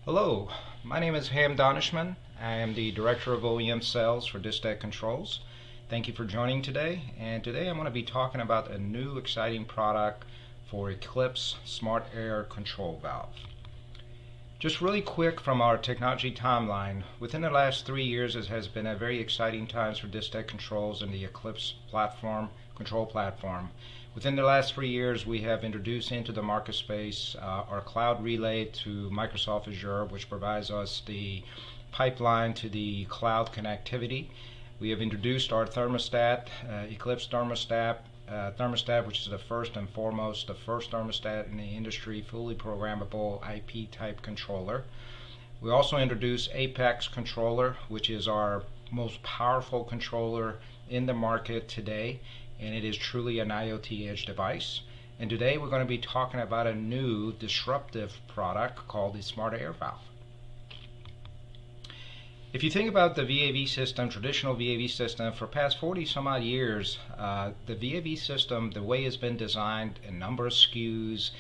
Hello, my name is Ham Donishman. I am the Director of OEM Sales for Distech Controls. Thank you for joining today. And today I'm going to be talking about a new exciting product for Eclipse Smart Air Control Valve. Just really quick from our technology timeline, within the last 3 years it has been a very exciting times for Distech Controls and the Eclipse platform, control platform. Within the last 3 years, we have introduced into the market space our cloud relay to Microsoft Azure, which provides us the pipeline to the cloud connectivity. We have introduced our thermostat, Eclipse thermostat, which is the first and foremost, the first thermostat in the industry, fully programmable IP type controller. We also introduced Apex controller, which is our most powerful controller in the market today, and it is truly an IoT edge device. And today we're going to be talking about a new disruptive product called the Smart Air Valve. If you think about the VAV system, traditional VAV system, for past 40 some odd years, the VAV system, the way it's been designed, a number of SKUs,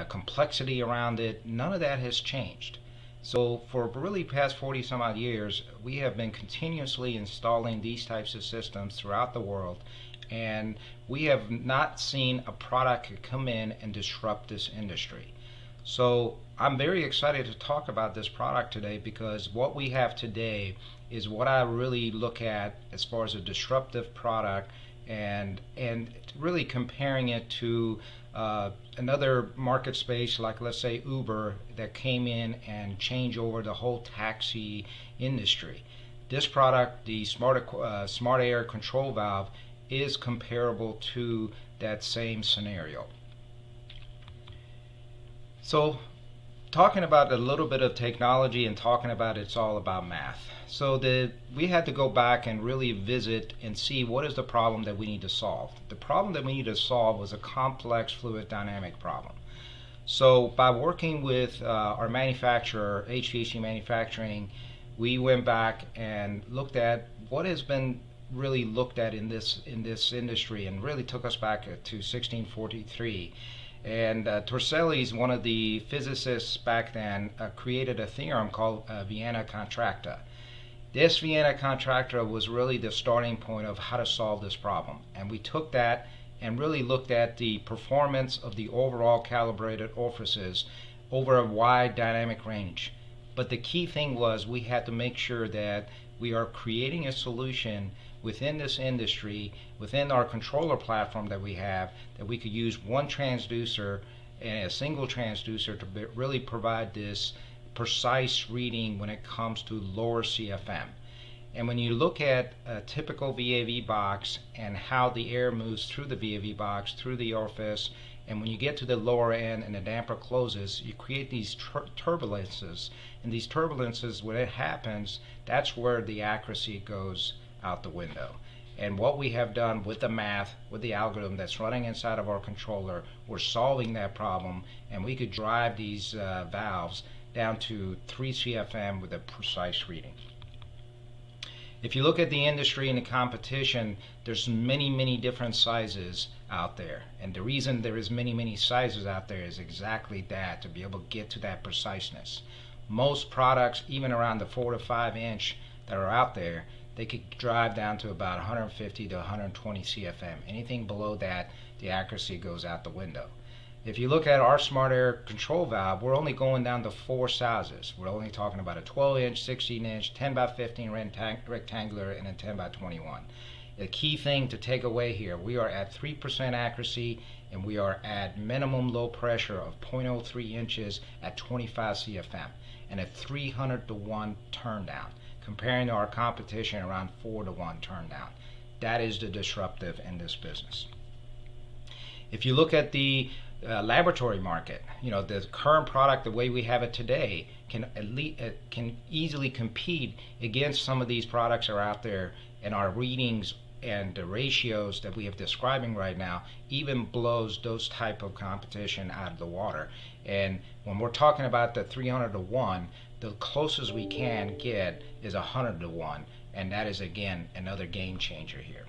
complexity around it, none of that has changed. So for really past 40 some odd years, we have been continuously installing these types of systems throughout the world, and we have not seen a product come in and disrupt this industry. So I'm very excited to talk about this product today, because what we have today is what I really look at as far as a disruptive product, and really comparing it to another market space like, let's say, Uber, that came in and changed over the whole taxi industry. This product, the Smart Air Control Valve, is comparable to that same scenario. So talking about a little bit of technology and talking about it's all about math. So we had to go back and really visit and see what is the problem that we need to solve. The problem that we need to solve was a complex fluid dynamic problem. So by working with our manufacturer, HVAC manufacturing, we went back and looked at what has been really looked at in this industry, and really took us back to 1643. And Torricelli's, one of the physicists back then, created a theorem called Vienna contracta. This Vienna contracta was really the starting point of how to solve this problem. And we took that and really looked at the performance of the overall calibrated orifices over a wide dynamic range. But the key thing was we had to make sure that we are creating a solution within this industry, within our controller platform that we have, that we could use one transducer and a single transducer to really provide this precise reading when it comes to lower CFM. And when you look at a typical VAV box and how the air moves through the VAV box, through the orifice, and when you get to the lower end and the damper closes, you create these turbulences. And these turbulences, when it happens, that's where the accuracy goes out the window. And what we have done with the math, with the algorithm that's running inside of our controller, we're solving that problem, and we could drive these valves down to 3 CFM with a precise reading. If you look at the industry and the competition, there's many different sizes out there. And the reason there is many sizes out there is exactly that, to be able to get to that preciseness. Most products, even around the 4 to 5 inch that are out there, they could drive down to about 150 to 120 CFM. Anything below that, the accuracy goes out the window. If you look at our Smart Air Control Valve, we're only going down to 4 sizes. We're only talking about a 12 inch, 16 inch, 10 by 15 rectangular, and a 10 by 21. The key thing to take away here, we are at 3% accuracy, and we are at minimum low pressure of 0.03 inches at 25 CFM, and a 300 to 1 turn down, comparing to our competition around 4 to 1 turn down. That is the disruptive in this business. If you look at the laboratory market, the current product, the way we have it today, can easily compete against some of these products that are out there, and our readings and the ratios that we have describing right now even blows those type of competition out of the water. And when we're talking about the 300 to 1, the closest we can get is 100 to 1, and that is again another game changer here.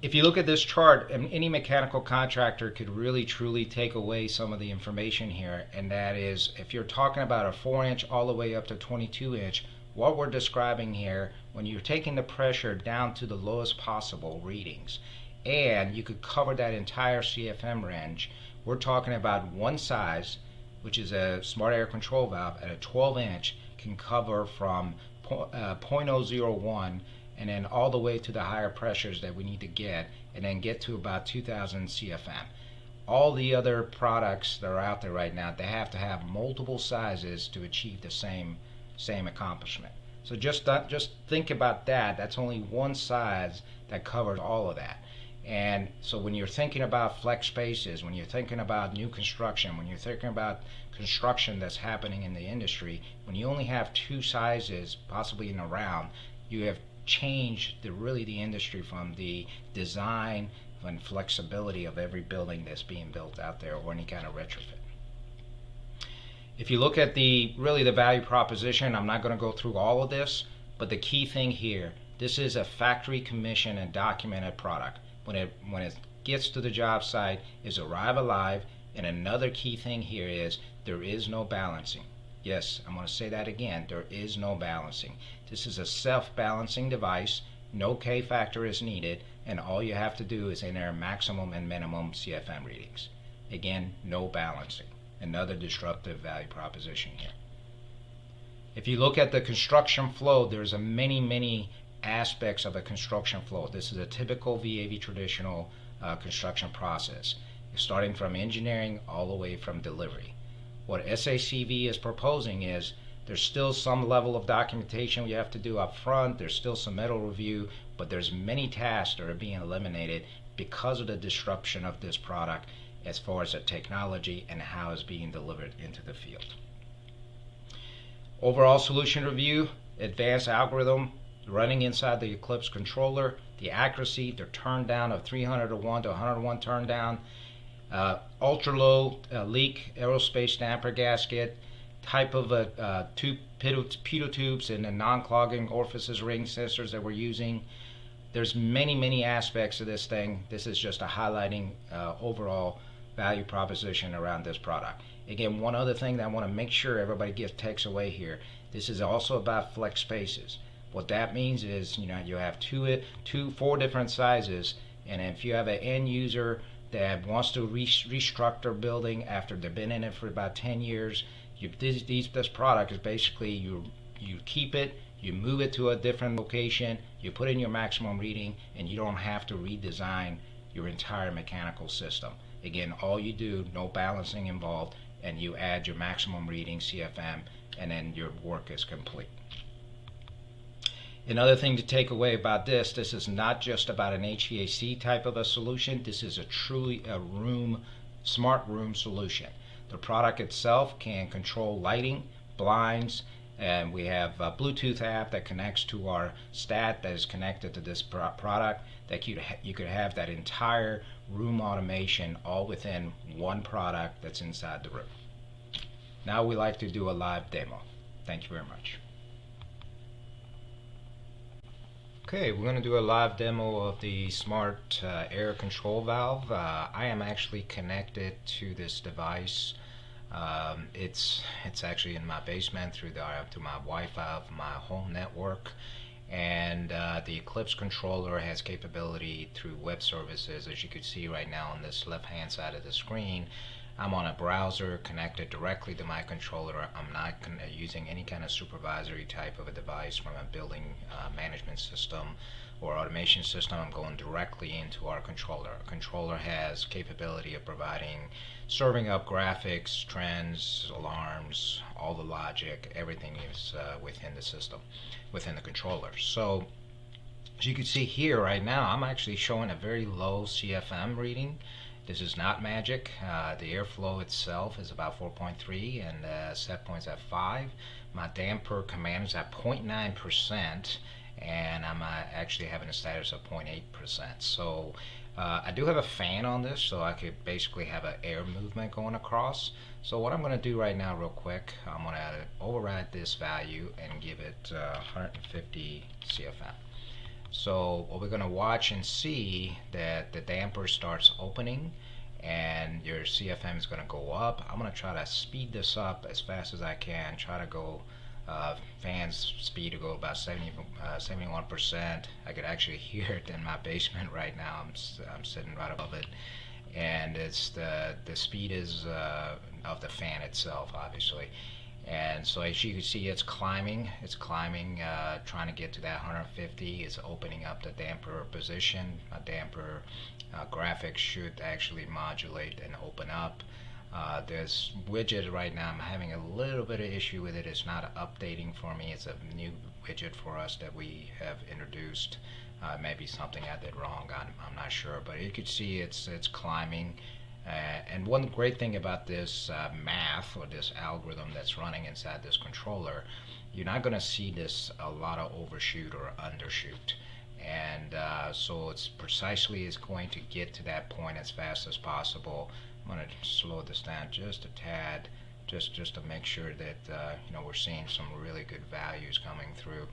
if you look at this chart, any mechanical contractor could really truly take away some of the information here, and that is if you're talking about a 4-inch all the way up to 22-inch, what we're describing here, when you're taking the pressure down to the lowest possible readings, and you could cover that entire CFM range, we're talking about one size, which is a smart air control valve at a 12-inch, can cover from 0.001 and then all the way to the higher pressures that we need to get, and then get to about 2000 CFM. All the other products that are out there right now, they have to have multiple sizes to achieve the same accomplishment. So just think about that. That's only one size that covers all of that. And so when you're thinking about flex spaces, when you're thinking about new construction, when you're thinking about construction that's happening in the industry, when you only have two sizes possibly in a round, you have changed the industry from the design and flexibility of every building that's being built out there, or any kind of retrofit. If you look at the value proposition, I'm not going to go through all of this, but the key thing here, this is a factory commissioned and documented product. When it gets to the job site, is arrive alive. And another key thing here is there is no balancing. Yes, I'm going to say that again. There is no balancing. This is a self-balancing device. No K factor is needed, and all you have to do is enter maximum and minimum CFM readings. Again, no balancing. Another disruptive value proposition here. If you look at the construction flow, there's many aspects of a construction flow. This is a typical VAV traditional construction process, starting from engineering all the way from delivery. What SACV is proposing is there's still some level of documentation you have to do up front. There's still some metal review, but there's many tasks that are being eliminated because of the disruption of this product as far as the technology and how it's being delivered into the field. Overall solution review, advanced algorithm running inside the Eclipse controller, the accuracy, the turn down of 301 to 101 turn down, ultra low leak aerospace damper gasket, type of pitot tubes and the non-clogging orifices ring sensors that we're using. There's many aspects of this thing. This is just a highlighting overall value proposition around this product. Again, one other thing that I want to make sure everybody takes away here, this is also about flex spaces. What that means is, you have four different sizes, and if you have an end user that wants to restructure their building after they've been in it for about 10 years, this product is basically you keep it, you move it to a different location, you put in your maximum reading, and you don't have to redesign your entire mechanical system. Again, all you do, no balancing involved, and you add your maximum reading CFM, and then your work is complete. Another thing to take away about this is not just about an HVAC type of a solution. This is truly a smart room solution. The product itself can control lighting, blinds, and we have a Bluetooth app that connects to our stat that is connected to this product, that you could have that entire room automation all within one product that's inside the room. Now we like to do a live demo. Thank you very much. Okay, we're going to do a live demo of the smart air control valve. I am actually connected to this device. It's actually in my basement to my Wi-Fi of my home network, and the Eclipse controller has capability through web services. As you can see right now on this left hand side of the screen, I'm on a browser connected directly to my controller. I'm not using any kind of supervisory type of a device from a building management system or automation system. I'm going directly into our controller. Our controller has capability of serving up graphics, trends, alarms, all the logic, everything is within the system, within the controller. So as you can see here right now, I'm actually showing a very low CFM reading. This is not magic. The airflow itself is about 4.3 and set point's at 5. My damper command is at 0.9%, and I'm actually having a status of 0.8%. So I do have a fan on this, so I could basically have an air movement going across. So what I'm going to do right now real quick, I'm going to override this value and give it 150 CFM. So what we're going to watch and see that the damper starts opening and your CFM is going to go up. I'm going to try to speed this up as fast as I can. Try to go fans speed to go about 71%. I could actually hear it in my basement right now. I'm sitting right above it, and it's the speed is of the fan itself, obviously. And so as you can see, it's climbing, trying to get to that 150. It's opening up the damper position. A damper graphic should actually modulate and open up. This widget right now, I'm having a little bit of issue with it. It's not updating for me. It's a new widget for us that we have introduced. Maybe something I did wrong. I'm not sure, but you can see it's climbing. And one great thing about this math or this algorithm that's running inside this controller, you're not going to see this a lot of overshoot or undershoot. And so it's precisely is going to get to that point as fast as possible. I'm going to slow this down just a tad, just to make sure that we're seeing some really good values coming through.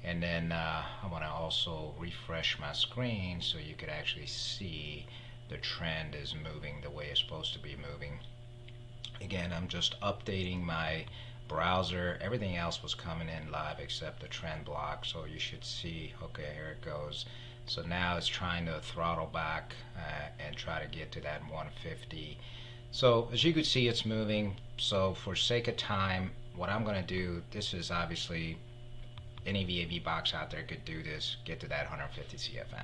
And then I want to also refresh my screen so you could actually see the trend is moving the way it's supposed to be moving. Again, I'm just updating my browser. Everything else was coming in live except the trend block, so you should see, okay, here it goes. So now it's trying to throttle back and try to get to that 150. So as you can see, it's moving. So for sake of time, what I'm going to do, this is obviously any VAV box out there could do this, get to that 150 CFM.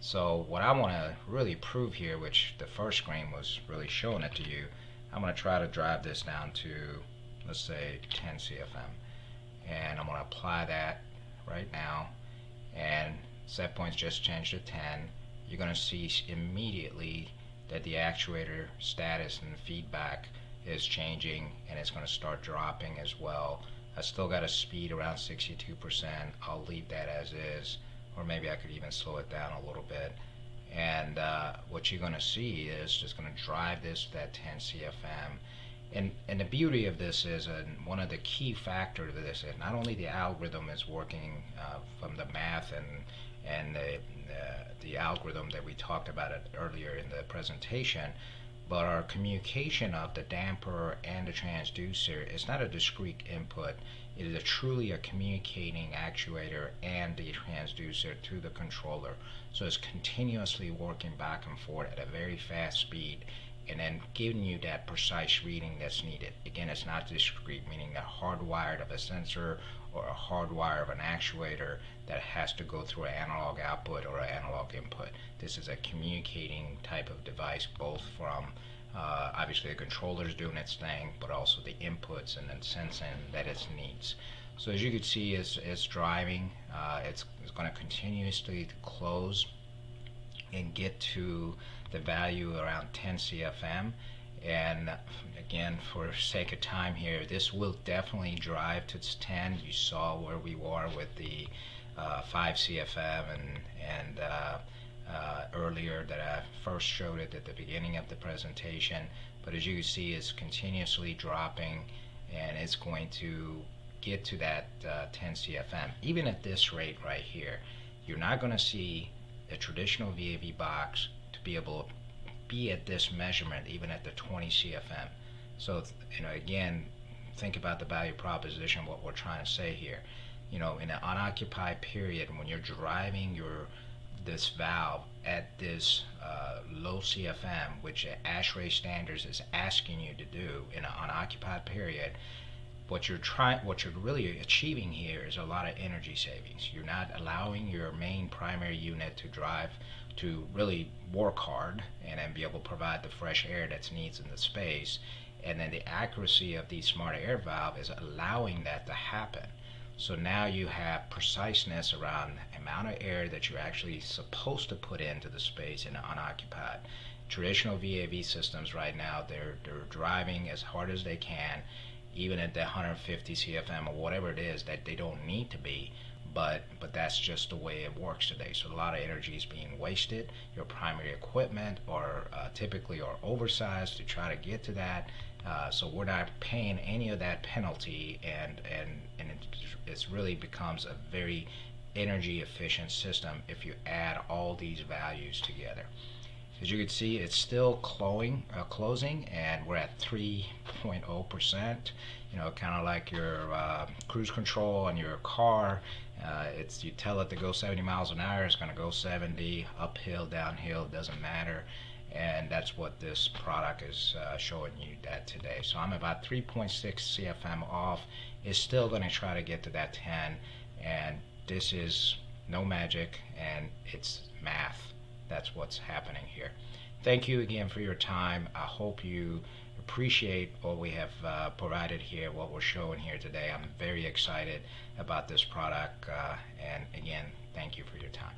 So what I want to really prove here, which the first screen was really showing it to you, I'm going to try to drive this down to, let's say, 10 CFM. And I'm going to apply that right now. And set points just changed to 10. You're going to see immediately that the actuator status and feedback is changing, and it's going to start dropping as well. I still got a speed around 62%. I'll leave that as is, or maybe I could even slow it down a little bit. And what you're going to see is just going to drive this to that 10 CFM. And the beauty of this is, one of the key factors of this is not only the algorithm is working from the math and the algorithm that we talked about it earlier in the presentation, but our communication of the damper and the transducer is not a discrete input. It is truly a communicating actuator and the transducer to the controller. So it's continuously working back and forth at a very fast speed and then giving you that precise reading that's needed. Again, it's not discrete, meaning a hardwired of a sensor or a hardwire of an actuator that has to go through an analog output or an analog input. This is a communicating type of device, both from obviously the controller is doing its thing, but also the inputs and then sensing that it needs. So as you can see, it's driving. It's going to continuously close and get to the value around 10 CFM. And again, for sake of time here, this will definitely drive to 10. You saw where we were with the 5 CFM and earlier that I first showed it at the beginning of the presentation. But as you can see, it's continuously dropping, and it's going to get to that 10 CFM. Even at this rate right here, you're not going to see a traditional VAV box to be able to be at this measurement even at the 20 CFM. So again, think about the value proposition, what we're trying to say here. In an unoccupied period, when you're driving this valve at this low CFM, which ASHRAE standards is asking you to do in an unoccupied period, what you're really achieving here is a lot of energy savings. You're not allowing your main primary unit to drive to really work hard and then be able to provide the fresh air that's needs in the space. And then the accuracy of the smart air valve is allowing that to happen. So now you have preciseness around the amount of air that you're actually supposed to put into the space in unoccupied. Traditional VAV systems right now, they're driving as hard as they can, even at the 150 CFM or whatever it is that they don't need to be, but that's just the way it works today. So a lot of energy is being wasted. Your primary equipment typically are oversized to try to get to that. So we're not paying any of that penalty, and it really becomes a very energy efficient system if you add all these values together. As you can see, it's still closing, and we're at 3.0%. You know, kind of like your cruise control on your car. You tell it to go 70 miles an hour, it's going to go 70, uphill, downhill, doesn't matter. And that's what this product is showing you that today. So I'm about 3.6 CFM off. It's still going to try to get to that 10, and this is no magic, and it's math. That's what's happening here. Thank you again for your time. I hope you appreciate what we have provided here, what we're showing here today. I'm very excited about this product, and again, thank you for your time.